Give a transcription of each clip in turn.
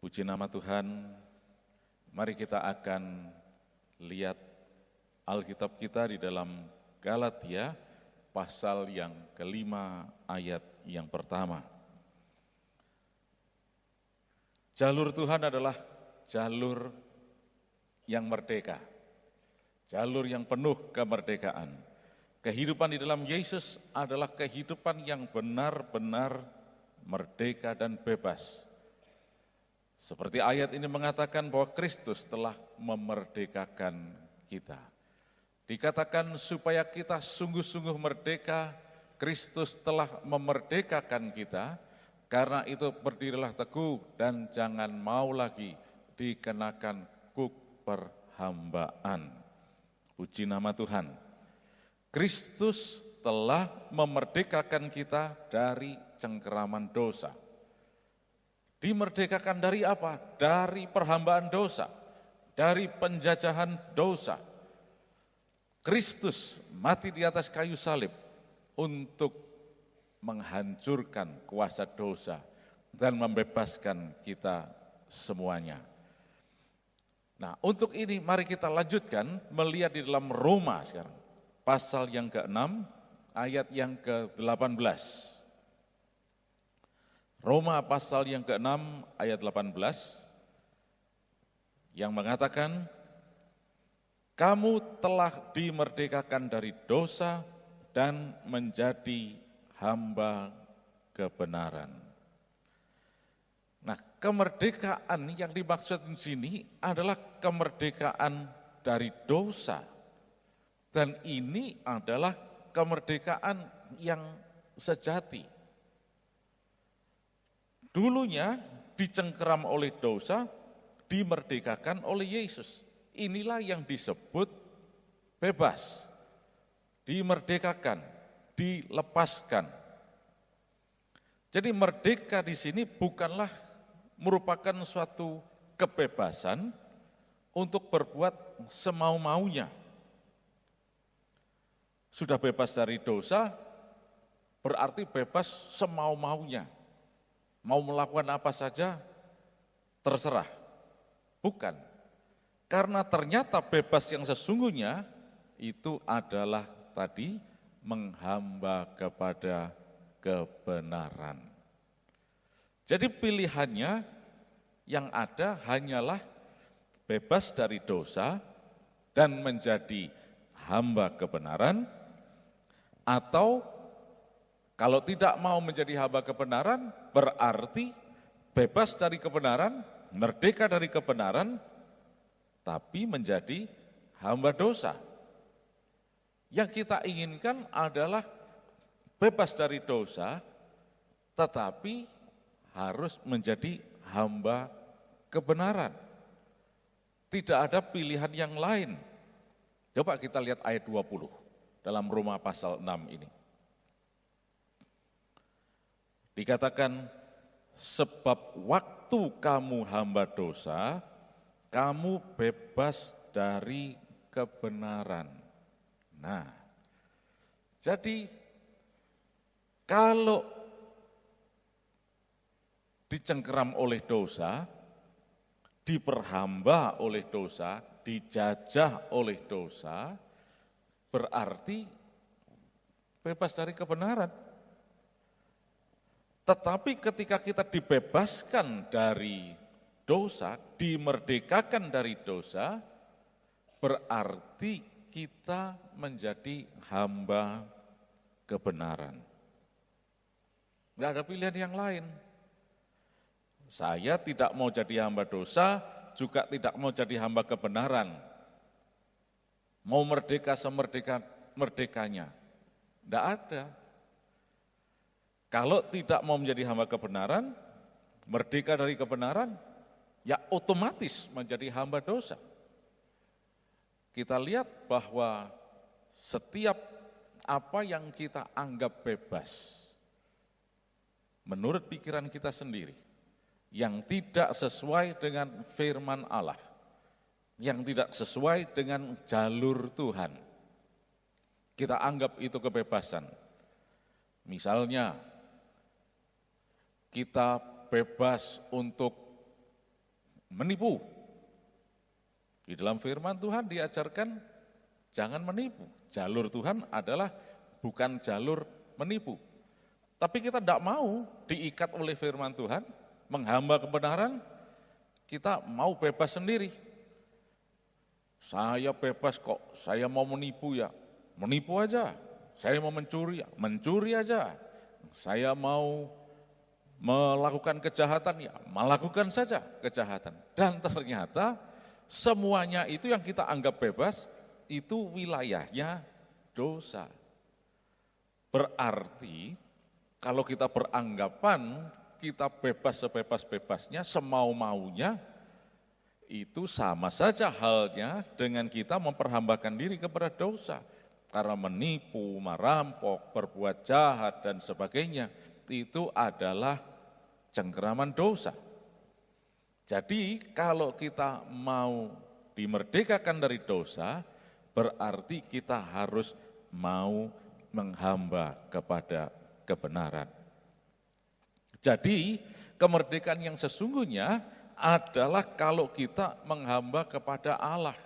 Puji nama Tuhan, mari kita akan lihat Alkitab kita di dalam Galatia pasal yang kelima ayat yang pertama. Jalur Tuhan adalah jalur yang merdeka, jalur yang penuh kemerdekaan. Kehidupan di dalam Yesus adalah kehidupan yang benar-benar merdeka dan bebas. Seperti ayat ini mengatakan bahwa Kristus telah memerdekakan kita. Dikatakan supaya kita sungguh-sungguh merdeka, Kristus telah memerdekakan kita, karena itu berdirilah teguh dan jangan mau lagi dikenakan kuk perhambaan. Puji nama Tuhan. Kristus telah memerdekakan kita dari cengkeraman dosa. Dimerdekakan dari apa? Dari perhambaan dosa, dari penjajahan dosa. Kristus mati di atas kayu salib untuk menghancurkan kuasa dosa dan membebaskan kita semuanya. Nah, untuk ini mari kita lanjutkan melihat di dalam Roma sekarang. Pasal yang ke-6, ayat yang ke-18. Roma pasal yang ke-6 ayat 18 yang mengatakan, kamu telah dimerdekakan dari dosa dan menjadi hamba kebenaran. Nah, kemerdekaan yang dimaksud di sini adalah kemerdekaan dari dosa. Dan ini adalah kemerdekaan yang sejati. Dulunya dicengkeram oleh dosa, dimerdekakan oleh Yesus. Inilah yang disebut bebas, dimerdekakan, dilepaskan. Jadi merdeka di sini bukanlah merupakan suatu kebebasan untuk berbuat semau-maunya. Sudah bebas dari dosa, berarti bebas semau-maunya. Mau melakukan apa saja, terserah. Bukan. Karena ternyata bebas yang sesungguhnya itu adalah tadi menghamba kepada kebenaran. Jadi pilihannya yang ada hanyalah bebas dari dosa dan menjadi hamba kebenaran, atau kalau tidak mau menjadi hamba kebenaran, berarti bebas dari kebenaran, merdeka dari kebenaran, tapi menjadi hamba dosa. Yang kita inginkan adalah bebas dari dosa, tetapi harus menjadi hamba kebenaran. Tidak ada pilihan yang lain. Coba kita lihat ayat 20 dalam Roma pasal 6 ini. Dikatakan, sebab waktu kamu hamba dosa, kamu bebas dari kebenaran. Nah, jadi kalau dicengkeram oleh dosa, diperhamba oleh dosa, dijajah oleh dosa, berarti bebas dari kebenaran. Tetapi ketika kita dibebaskan dari dosa, dimerdekakan dari dosa, berarti kita menjadi hamba kebenaran. Tidak ada pilihan yang lain. Saya tidak mau jadi hamba dosa, juga tidak mau jadi hamba kebenaran. Mau merdeka semerdeka-merdekanya. Tidak ada. Kalau tidak mau menjadi hamba kebenaran, merdeka dari kebenaran, ya otomatis menjadi hamba dosa. Kita lihat bahwa setiap apa yang kita anggap bebas, menurut pikiran kita sendiri, yang tidak sesuai dengan firman Allah, yang tidak sesuai dengan jalur Tuhan, kita anggap itu kebebasan. Misalnya, kita bebas untuk menipu. Di dalam firman Tuhan diajarkan jangan menipu. Jalur Tuhan adalah bukan jalur menipu. Tapi kita tidak mau diikat oleh firman Tuhan, menghamba kebenaran, kita mau bebas sendiri. Saya bebas kok, saya mau menipu ya, menipu aja. Saya mau mencuri ya, mencuri aja. Saya mau melakukan kejahatan ya, melakukan saja kejahatan. Dan ternyata semuanya itu yang kita anggap bebas, itu wilayahnya dosa. Berarti kalau kita beranggapan kita bebas sebebas-bebasnya, semau-maunya, itu sama saja halnya dengan kita memperhambakan diri kepada dosa. Karena menipu, merampok, berbuat jahat, dan sebagainya, itu adalah cengkeraman dosa. Jadi kalau kita mau dimerdekakan dari dosa, berarti kita harus mau menghamba kepada kebenaran. Jadi kemerdekaan yang sesungguhnya adalah kalau kita menghamba kepada Allah.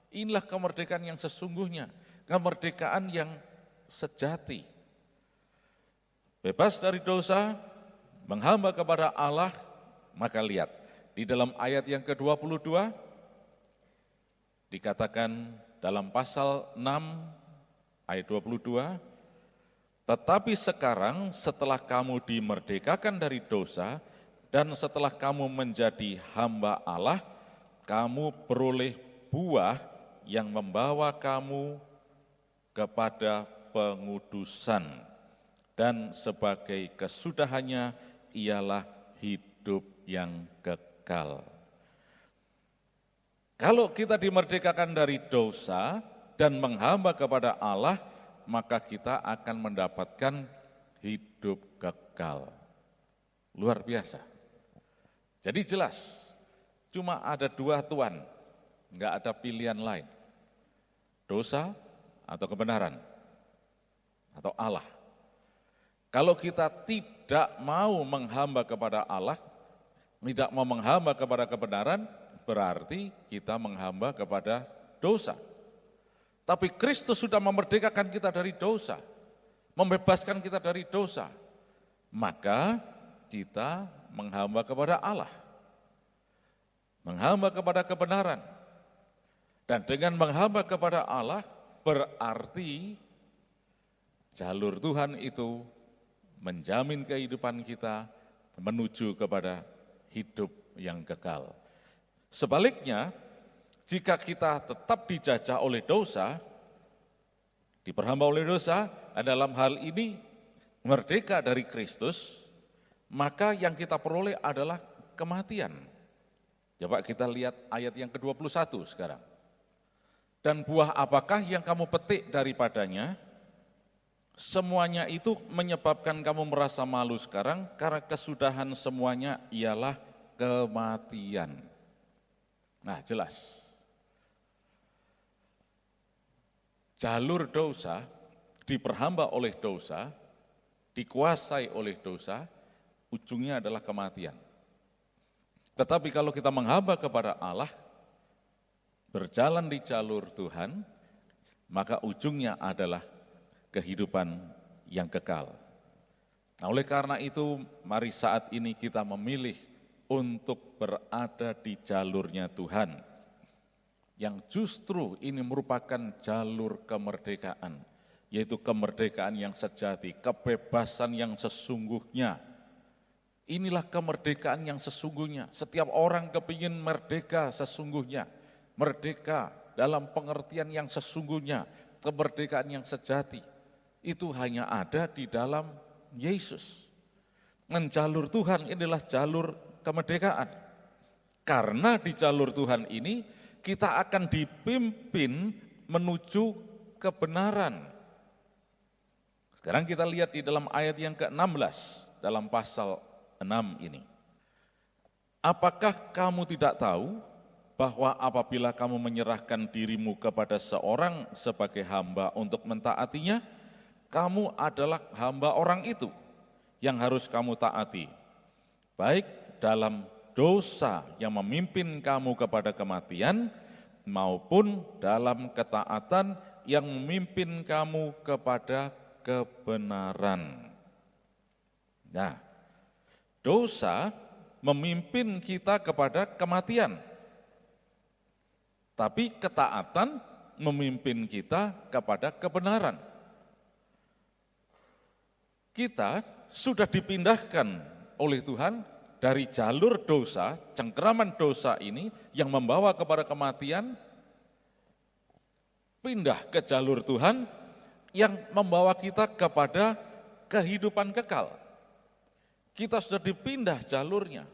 Inilah kemerdekaan yang sesungguhnya, kemerdekaan yang sejati. Bebas dari dosa, menghamba kepada Allah, maka lihat, di dalam ayat yang ke-22, dikatakan dalam pasal 6 ayat 22, tetapi sekarang setelah kamu dimerdekakan dari dosa dan setelah kamu menjadi hamba Allah, kamu beroleh buah yang membawa kamu kepada pengudusan dan sebagai kesudahannya ialah hidup yang kekal. Kalau kita dimerdekakan dari dosa dan menghamba kepada Allah, maka kita akan mendapatkan hidup kekal. Luar biasa. Jadi jelas, cuma ada dua Tuhan, enggak ada pilihan lain. Dosa atau kebenaran, atau Allah. Kalau kita tidak mau menghamba kepada Allah, tidak mau menghamba kepada kebenaran, berarti kita menghamba kepada dosa. Tapi Kristus sudah memerdekakan kita dari dosa, membebaskan kita dari dosa. Maka kita menghamba kepada Allah, menghamba kepada kebenaran. Dan dengan menghamba kepada Allah, berarti jalur Tuhan itu menjamin kehidupan kita menuju kepada hidup yang kekal. Sebaliknya, jika kita tetap dijajah oleh dosa, diperhamba oleh dosa, dalam hal ini merdeka dari Kristus, maka yang kita peroleh adalah kematian. Coba kita lihat ayat yang ke-21 sekarang. Dan buah apakah yang kamu petik daripadanya? Semuanya itu menyebabkan kamu merasa malu sekarang, karena kesudahan semuanya ialah kematian. Nah, jelas. Jalur dosa, diperhamba oleh dosa, dikuasai oleh dosa, ujungnya adalah kematian. Tetapi kalau kita menghamba kepada Allah, berjalan di jalur Tuhan, maka ujungnya adalah kehidupan yang kekal. Nah, oleh karena itu, mari saat ini kita memilih untuk berada di jalurnya Tuhan, yang justru ini merupakan jalur kemerdekaan, yaitu kemerdekaan yang sejati, kebebasan yang sesungguhnya. Inilah kemerdekaan yang sesungguhnya. Setiap orang kepingin merdeka sesungguhnya, merdeka dalam pengertian yang sesungguhnya, kemerdekaan yang sejati. Itu hanya ada di dalam Yesus. Dan jalur Tuhan inilah jalur kemerdekaan. Karena di jalur Tuhan ini kita akan dipimpin menuju kebenaran. Sekarang kita lihat di dalam ayat yang ke-16, dalam pasal 6 ini. Apakah kamu tidak tahu bahwa apabila kamu menyerahkan dirimu kepada seorang sebagai hamba untuk mentaatinya, kamu adalah hamba orang itu yang harus kamu taati, baik dalam dosa yang memimpin kamu kepada kematian, maupun dalam ketaatan yang memimpin kamu kepada kebenaran. Nah, dosa memimpin kita kepada kematian, tapi ketaatan memimpin kita kepada kebenaran. Kita sudah dipindahkan oleh Tuhan dari jalur dosa, cengkeraman dosa ini yang membawa kepada kematian, pindah ke jalur Tuhan yang membawa kita kepada kehidupan kekal. Kita sudah dipindah jalurnya.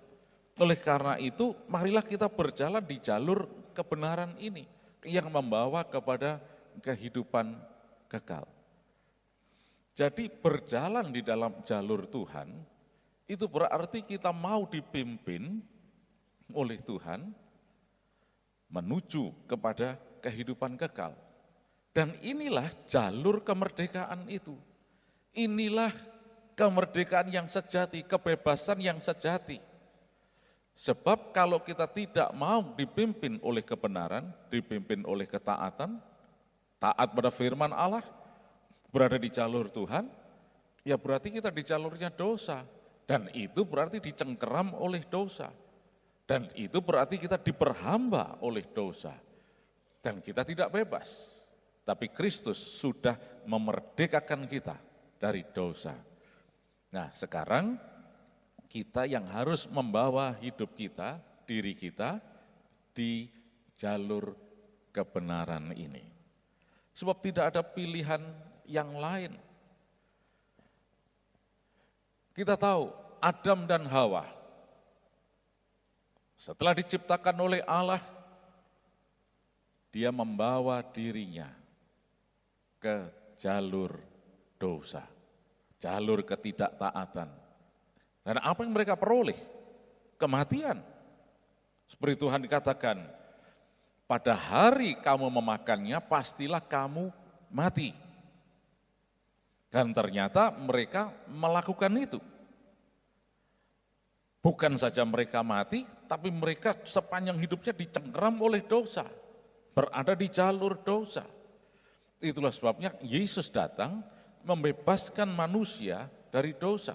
Oleh karena itu, marilah kita berjalan di jalur kebenaran ini yang membawa kepada kehidupan kekal. Jadi berjalan di dalam jalur Tuhan, itu berarti kita mau dipimpin oleh Tuhan menuju kepada kehidupan kekal. Dan inilah jalur kemerdekaan itu. Inilah kemerdekaan yang sejati, kebebasan yang sejati. Sebab kalau kita tidak mau dipimpin oleh kebenaran, dipimpin oleh ketaatan, taat pada firman Allah, berada di jalur Tuhan, ya berarti kita di jalurnya dosa. Dan itu berarti dicengkeram oleh dosa. Dan itu berarti kita diperhamba oleh dosa. Dan kita tidak bebas. Tapi Kristus sudah memerdekakan kita dari dosa. Nah, sekarang kita yang harus membawa hidup kita, diri kita di jalur kebenaran ini. Sebab tidak ada pilihan yang lain. Kita tahu Adam dan Hawa setelah diciptakan oleh Allah, dia membawa dirinya ke jalur dosa, jalur ketidaktaatan. Dan apa yang mereka peroleh? Kematian. Seperti Tuhan dikatakan, pada hari kamu memakannya, pastilah kamu mati. Dan ternyata mereka melakukan itu. Bukan saja mereka mati, tapi mereka sepanjang hidupnya dicengkeram oleh dosa, berada di jalur dosa. Itulah sebabnya Yesus datang membebaskan manusia dari dosa.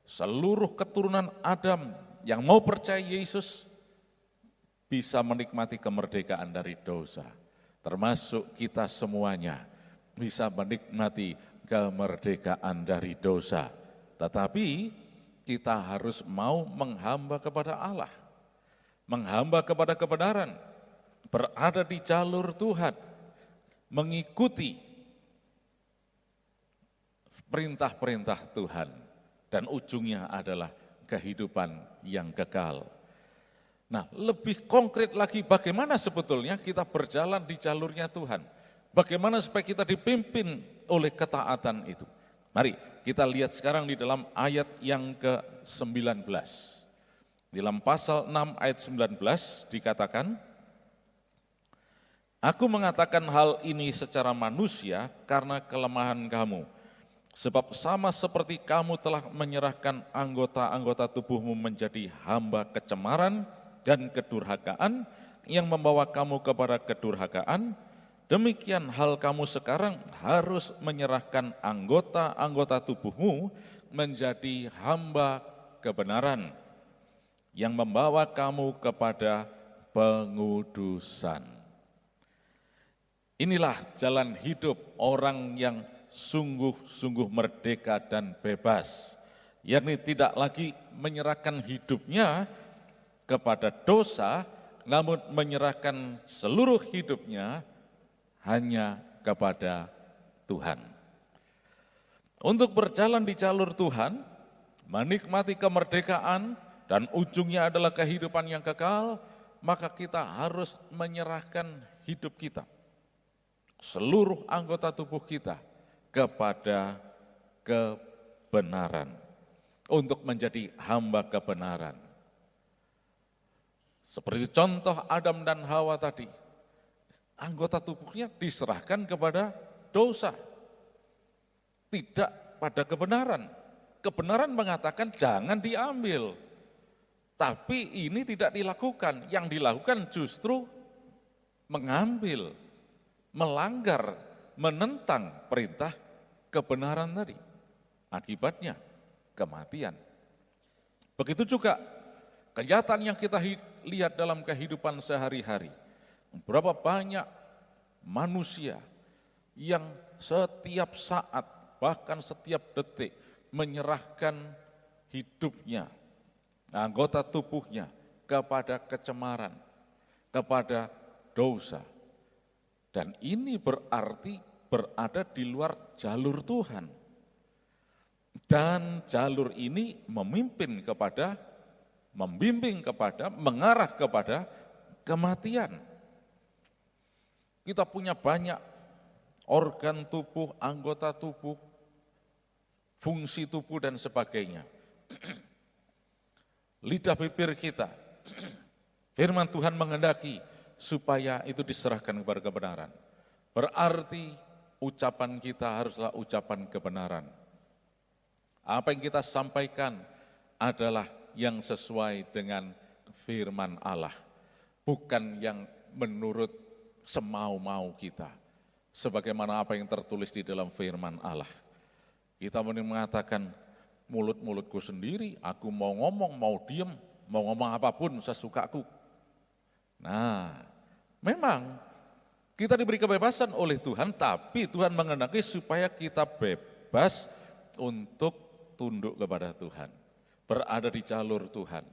Seluruh keturunan Adam yang mau percaya Yesus bisa menikmati kemerdekaan dari dosa. Termasuk kita semuanya bisa menikmati kemerdekaan dari dosa. Tetapi kita harus mau menghamba kepada Allah, menghamba kepada kebenaran, berada di jalur Tuhan, mengikuti perintah-perintah Tuhan, dan ujungnya adalah kehidupan yang kekal. Nah, lebih konkret lagi bagaimana sebetulnya kita berjalan di jalurnya Tuhan. Bagaimana supaya kita dipimpin oleh ketaatan itu. Mari kita lihat sekarang di dalam ayat yang ke-19. Di dalam pasal 6 ayat 19 dikatakan, Aku mengatakan hal ini secara manusia karena kelemahan kamu. Sebab sama seperti kamu telah menyerahkan anggota-anggota tubuhmu menjadi hamba kecemaran dan kedurhakaan yang membawa kamu kepada kedurhakaan, demikian hal kamu sekarang harus menyerahkan anggota-anggota tubuhmu menjadi hamba kebenaran yang membawa kamu kepada pengudusan. Inilah jalan hidup orang yang sungguh-sungguh merdeka dan bebas, yakni tidak lagi menyerahkan hidupnya kepada dosa, namun menyerahkan seluruh hidupnya hanya kepada Tuhan. Untuk berjalan di jalur Tuhan, menikmati kemerdekaan, dan ujungnya adalah kehidupan yang kekal, maka kita harus menyerahkan hidup kita, seluruh anggota tubuh kita, kepada kebenaran, untuk menjadi hamba kebenaran. Seperti contoh Adam dan Hawa tadi, anggota tubuhnya diserahkan kepada dosa, tidak pada kebenaran. Kebenaran mengatakan jangan diambil, Tapi ini tidak dilakukan, yang dilakukan justru mengambil, melanggar, menentang perintah kebenaran tadi. Akibatnya kematian. Begitu juga kenyataan yang kita lihat dalam kehidupan sehari-hari. Berapa banyak manusia yang setiap saat, bahkan setiap detik menyerahkan hidupnya, anggota tubuhnya kepada kecemaran, kepada dosa. Dan ini berarti berada di luar jalur Tuhan. Dan jalur ini membimbing kepada, mengarah kepada kematian. Kita punya banyak organ tubuh, anggota tubuh, fungsi tubuh dan sebagainya. Lidah bibir kita, firman Tuhan menghendaki supaya itu diserahkan kepada kebenaran. Berarti ucapan kita haruslah ucapan kebenaran. Apa yang kita sampaikan adalah yang sesuai dengan firman Allah, bukan yang menurut semau-mau kita. Sebagaimana apa yang tertulis di dalam firman Allah. Kita mengatakan, mulut-mulutku sendiri, aku mau ngomong, mau diem, mau ngomong apapun sesukaku. Nah, memang kita diberi kebebasan oleh Tuhan, tapi Tuhan menghendaki supaya kita bebas untuk tunduk kepada Tuhan, berada di jalur Tuhan.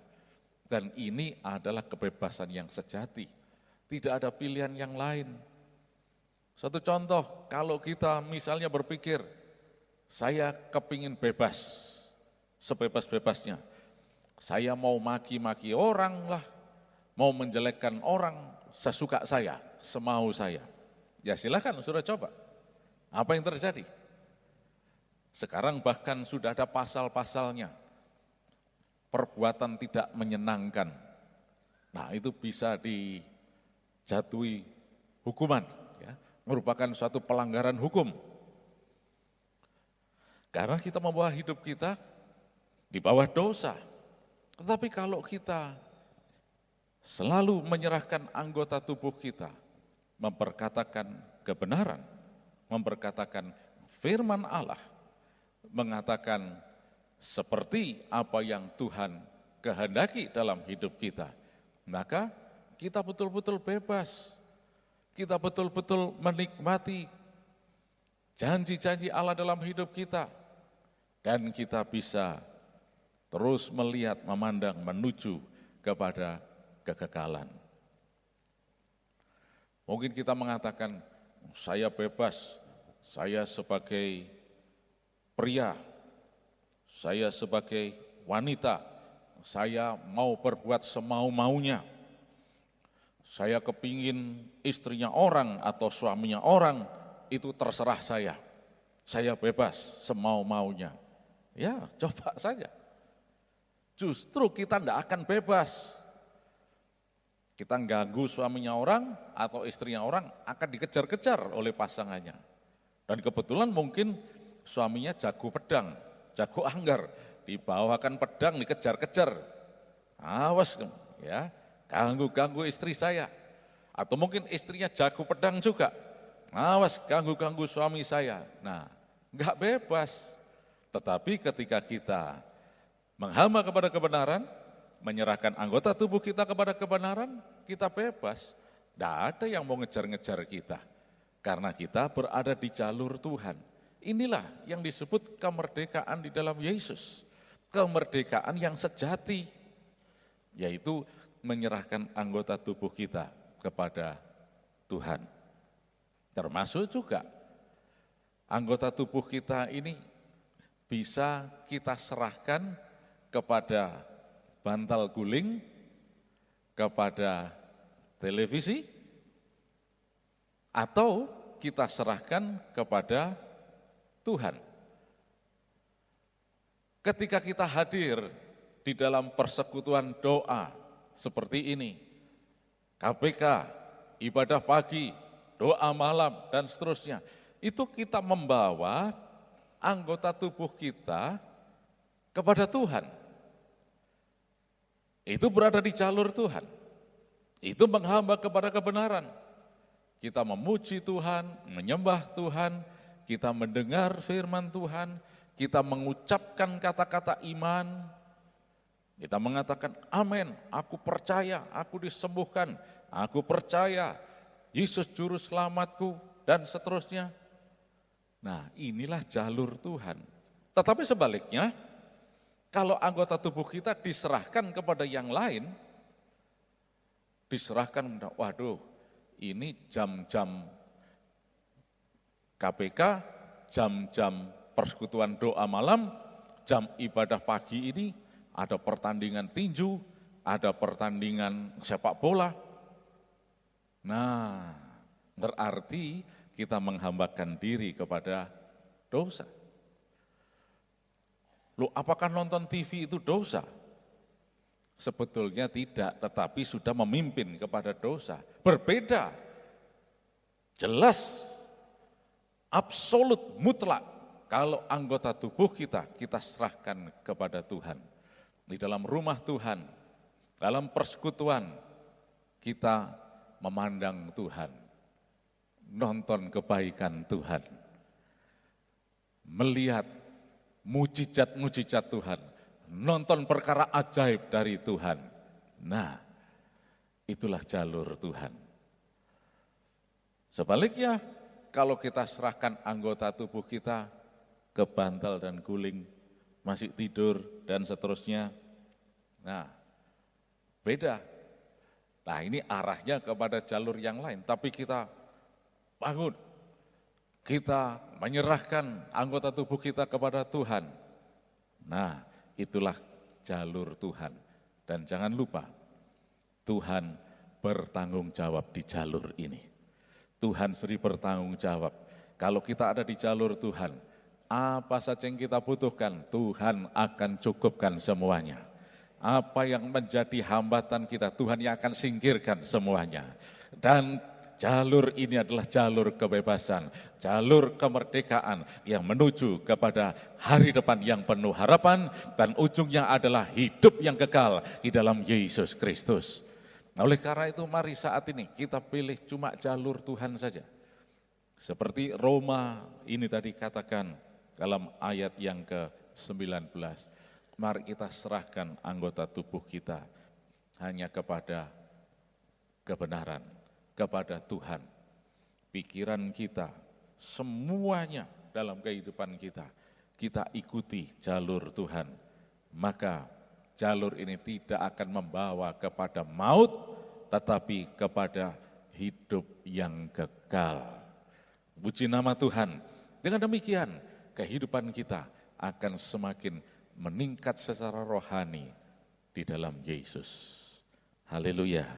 Dan ini adalah kebebasan yang sejati, tidak ada pilihan yang lain. Satu contoh, kalau kita misalnya berpikir, saya kepingin bebas, sebebas-bebasnya. Saya mau maki-maki orang lah, mau menjelekkan orang sesuka saya, semau saya. Ya silakan, sudah coba. Apa yang terjadi? Sekarang bahkan sudah ada pasal-pasalnya. Perbuatan tidak menyenangkan. Nah itu bisa dijatuhi hukuman, ya, merupakan suatu pelanggaran hukum. Karena kita membawa hidup kita di bawah dosa. Tetapi kalau kita selalu menyerahkan anggota tubuh kita, memperkatakan kebenaran, memperkatakan firman Allah, mengatakan seperti apa yang Tuhan kehendaki dalam hidup kita, maka kita betul-betul bebas, kita betul-betul menikmati janji-janji Allah dalam hidup kita, dan kita bisa terus melihat, memandang, menuju kepada kekekalan. Mungkin kita mengatakan, saya bebas, saya sebagai pria, saya sebagai wanita, saya mau berbuat semau-maunya. Saya kepingin istrinya orang atau suaminya orang, itu terserah saya. Saya bebas semau-maunya. Ya, coba saja. Justru kita tidak akan bebas. Kita ganggu suaminya orang atau istrinya orang, akan dikejar-kejar oleh pasangannya. Dan kebetulan mungkin suaminya jago pedang, jago anggar, dibawakan pedang, dikejar-kejar. Awas, ya, ganggu-ganggu istri saya. Atau mungkin istrinya jago pedang juga. Awas, ganggu-ganggu suami saya. Nah, enggak bebas. Tetapi ketika kita menghamba kepada kebenaran, menyerahkan anggota tubuh kita kepada kebenaran, kita bebas. Tidak ada yang mau ngejar-ngejar kita. Karena kita berada di jalur Tuhan. Inilah yang disebut kemerdekaan di dalam Yesus. Kemerdekaan yang sejati, yaitu menyerahkan anggota tubuh kita kepada Tuhan. Termasuk juga anggota tubuh kita ini bisa kita serahkan kepada bantal guling, kepada televisi, atau kita serahkan kepada Tuhan. Ketika kita hadir di dalam persekutuan doa seperti ini, KPK, ibadah pagi, doa malam, dan seterusnya, itu kita membawa anggota tubuh kita kepada Tuhan. itu berada di jalur Tuhan. Itu menghamba kepada kebenaran. Kita memuji Tuhan, menyembah Tuhan, kita mendengar firman Tuhan, kita mengucapkan kata-kata iman, kita mengatakan amin, aku percaya, aku disembuhkan, aku percaya, Yesus juru selamatku, dan seterusnya. Nah, inilah jalur Tuhan. Tetapi sebaliknya, kalau anggota tubuh kita diserahkan kepada yang lain, diserahkan, waduh, ini jam-jam KPK, jam-jam persekutuan doa malam, jam ibadah pagi ini, ada pertandingan tinju, ada pertandingan sepak bola. Nah, berarti kita menghambakan diri kepada dosa. Loh, apakah nonton TV itu dosa? Sebetulnya tidak, tetapi sudah memimpin kepada dosa. Berbeda, jelas, absolut, mutlak. Kalau anggota tubuh kita serahkan kepada Tuhan. Di dalam rumah Tuhan, dalam persekutuan, kita memandang Tuhan. Nonton kebaikan Tuhan. Melihat mujizat-mujizat Tuhan. Nonton perkara ajaib dari Tuhan. Nah, itulah jalur Tuhan. Sebaliknya, kalau kita serahkan anggota tubuh kita ke bantal dan guling, masih tidur dan seterusnya, nah, beda. Nah, ini arahnya kepada jalur yang lain, tapi kita bangun, kita menyerahkan anggota tubuh kita kepada Tuhan. Nah, itulah jalur Tuhan. Dan jangan lupa, Tuhan bertanggung jawab di jalur ini. Tuhan sendiri bertanggung jawab. Kalau kita ada di jalur Tuhan, apa saja yang kita butuhkan, Tuhan akan cukupkan semuanya. Apa yang menjadi hambatan kita, Tuhan yang akan singkirkan semuanya. Dan jalur ini adalah jalur kebebasan, jalur kemerdekaan yang menuju kepada hari depan yang penuh harapan dan ujungnya adalah hidup yang kekal di dalam Yesus Kristus. Nah, oleh karena itu mari saat ini kita pilih cuma jalur Tuhan saja. Seperti Roma ini tadi katakan dalam ayat yang ke-19. Mari kita serahkan anggota tubuh kita hanya kepada kebenaran, kepada Tuhan. Pikiran kita, semuanya dalam kehidupan kita, kita ikuti jalur Tuhan. Maka jalur ini tidak akan membawa kepada maut, tetapi kepada hidup yang kekal. Puji nama Tuhan. Dengan demikian, kehidupan kita akan semakin meningkat secara rohani di dalam Yesus. Haleluya.